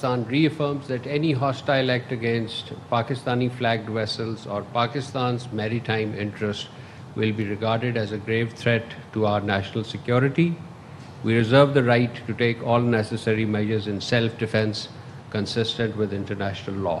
Pakistan reaffirms that any hostile act against Pakistani flagged vessels or Pakistan's maritime interest will be regarded as a grave threat to our national security. We reserve the right to take all necessary measures in self-defense consistent with international law.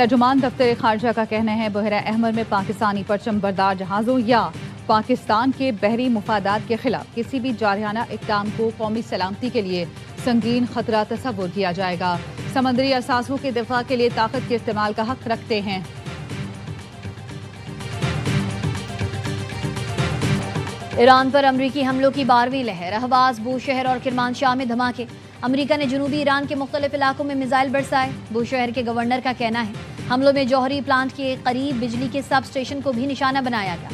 ترجمان دفتر خارجہ کا کہنا ہے بحیرہ احمر میں پاکستانی پرچم بردار جہازوں یا پاکستان کے بحری مفادات کے خلاف کسی بھی جارحانہ اقدام کو قومی سلامتی کے لیے سنگین خطرہ تصور کیا جائے گا. سمندری اثاثوں کے دفاع کے لیے طاقت کے استعمال کا حق رکھتے ہیں. ایران پر امریکی حملوں کی 12ویں لہر. اہواز، بوشہر اور کرمانشاہ میں دھماکے. امریکہ نے جنوبی ایران کے مختلف علاقوں میں میزائل برسائے. بوشہر کے گورنر کا کہنا ہے حملوں میں جوہری پلانٹ کے قریب بجلی کے سب اسٹیشن کو بھی نشانہ بنایا گیا.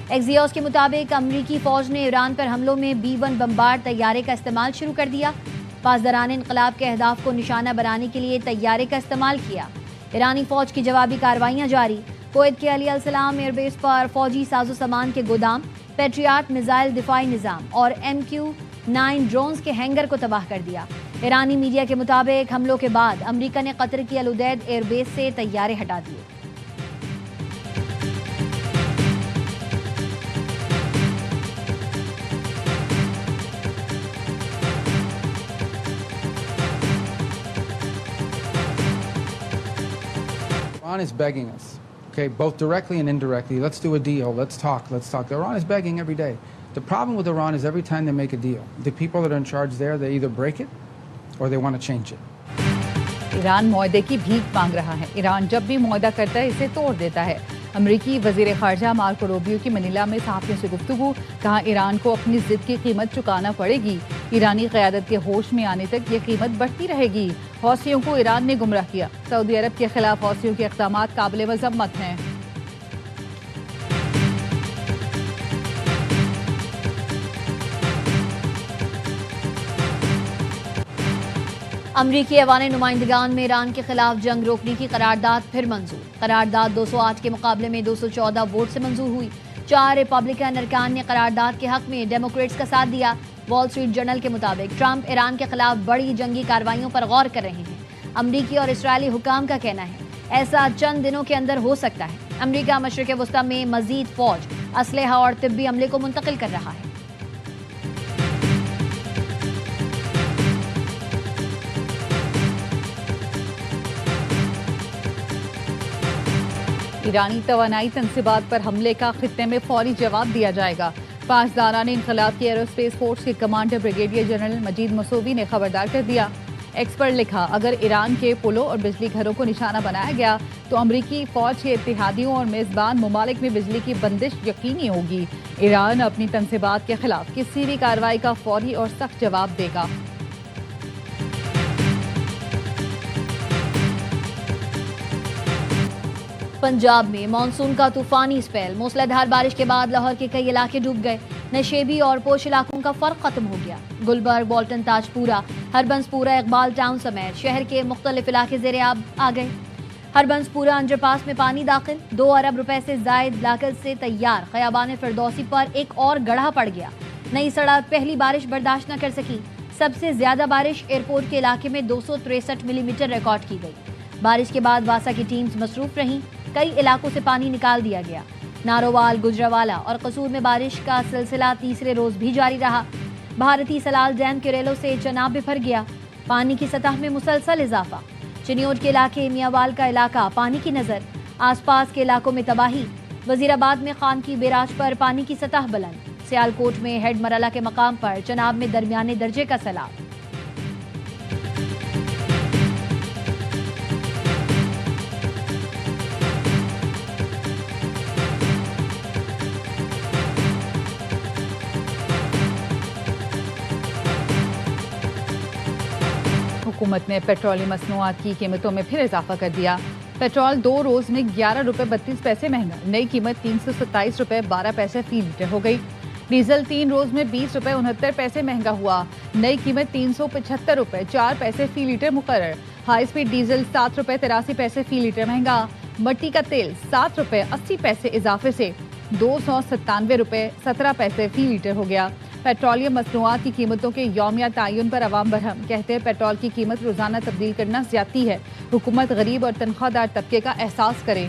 ایکزیوس کے مطابق امریکی فوج نے ایران پر حملوں میں B-1 بمبارڈ طیارے کا استعمال شروع کر دیا. پاسداران انقلاب کے اہداف کو نشانہ بنانے کے لیے طیارے کا استعمال کیا. ایرانی فوج کی جوابی کارروائیاں جاری. کویت کے علی السلام ایئر بیس پر فوجی ساز و سامان کے گودام، پیٹریاٹ میزائل دفاعی نظام اور MQ-9 ڈرونز کے ہینگر کو تباہ کر دیا. ایرانی میڈیا کے مطابق حملوں کے بعد امریکہ نے قطر کی العدید ایئر بیس سے طیارے ہٹا دیے. Iran is begging us, okay, both directly and indirectly. Let's do a deal. Let's talk. Iran is begging every day. The problem with Iran is every time they make a deal, the people that are in charge there, they either break it or they want to change it. Iran معاہدے کی بھیک مانگ رہا ہے. ایران جب بھی معاہدہ کرتا ہے اسے توڑ دیتا ہے. امریکی وزیر خارجہ مارکو روبیو کی منیلا میں صحافیوں سے گفتگو. کہا ایران کو اپنی ضد کی قیمت چکانا پڑے گی. ایرانی قیادت کے ہوش میں آنے تک یہ قیمت بڑھتی رہے گی. حوثیوں کو ایران نے گمراہ کیا. سعودی عرب کے خلاف حوثیوں کے اقدامات قابل مذمت ہیں. امریکی ایوان نمائندگان میں ایران کے خلاف جنگ روکنے کی قرارداد پھر منظور. قرارداد 208 کے مقابلے میں 214 ووٹ سے منظور ہوئی. 4 ریپبلکن ارکان نے قرارداد کے حق میں ڈیموکریٹس کا ساتھ دیا. وال اسٹریٹ جرنل کے مطابق ٹرمپ ایران کے خلاف بڑی جنگی کارروائیوں پر غور کر رہے ہیں. امریکی اور اسرائیلی حکام کا کہنا ہے ایسا چند دنوں کے اندر ہو سکتا ہے. امریکہ مشرق وسطی میں مزید فوج، اسلحہ اور طبی عملے کو منتقل کر رہا ہے. ایرانی توانائی تنصیبات پر حملے کا خطے میں فوری جواب دیا جائے گا. پاسداران انقلاب کی ایروسپیس فورس کے کمانڈر بریگیڈیئر جنرل مجید مسووی نے خبردار کر دیا. ایکس پر لکھا اگر ایران کے پلوں اور بجلی گھروں کو نشانہ بنایا گیا تو امریکی فوج کے اتحادیوں اور میزبان ممالک میں بجلی کی بندش یقینی ہوگی. ایران اپنی تنصیبات کے خلاف کسی بھی کارروائی کا فوری اور سخت جواب دے گا. پنجاب میں مانسون کا طوفانی اسپیل. موسلادھار بارش کے بعد لاہور کے کئی علاقے ڈوب گئے. نشیبی اور پوش علاقوں کا فرق ختم ہو گیا. گلبرگ، بالٹن، تاج پورہ، ہربنس پورہ، اقبال ٹاؤن سمیت شہر کے مختلف علاقے زیر آب آ گئے. ہربنس پورہ انڈر پاس میں پانی داخل. 2 ارب روپے سے زائد لاگت سے تیار خیابان فردوسی پر ایک اور گڑھا پڑ گیا. نئی سڑک پہلی بارش برداشت نہ کر سکی. سب سے زیادہ بارش ایئرپورٹ کے علاقے میں 263 ملی میٹر ریکارڈ کی گئی. بارش کے بعد واسا کی ٹیمز مصروف رہیں. کئی علاقوں سے پانی نکال دیا گیا. نارووال، گجراوالا اور قصور میں بارش کا سلسلہ تیسرے روز بھی جاری رہا. بھارتی سلال ڈیم کے ریلوں سے چناب بھر گیا. پانی کی سطح میں مسلسل اضافہ. چنیوٹ کے علاقے میاوال کا علاقہ پانی کی نظر. آس پاس کے علاقوں میں تباہی. وزیر آباد میں خان کی بیراج پر پانی کی سطح بلند. سیالکوٹ میں ہیڈ مرالہ کے مقام پر چناب میں درمیانے درجے کا سیلاب. حکومت نے پیٹرولیہ مصنوعات کی قیمتوں میں پھر اضافہ کر دیا. پیٹرول 2 روز میں 11 روپے 32 پیسے مہنگا. نئی قیمت 327 روپے 12 پیسے فی لیٹر ہو گئی. ڈیزل 3 روز میں 20 روپے 69 پیسے مہنگا ہوا. نئی قیمت 375 روپے 4 پیسے فی لیٹر مقرر. ہائی اسپیڈ ڈیزل 7 روپے 83 پیسے فی لیٹر مہنگا. مٹی کا تیل 7 روپے 80 پیسے اضافے سے 297 روپے 17 پیسے فی لیٹر ہو گیا. پیٹرولیم مصنوعات کی قیمتوں کے یومیہ تعین پر عوام برہم. کہتے ہیں پیٹرول کی قیمت روزانہ تبدیل کرنا زیادتی ہے. حکومت غریب اور تنخواہ دار طبقے کا احساس کرے.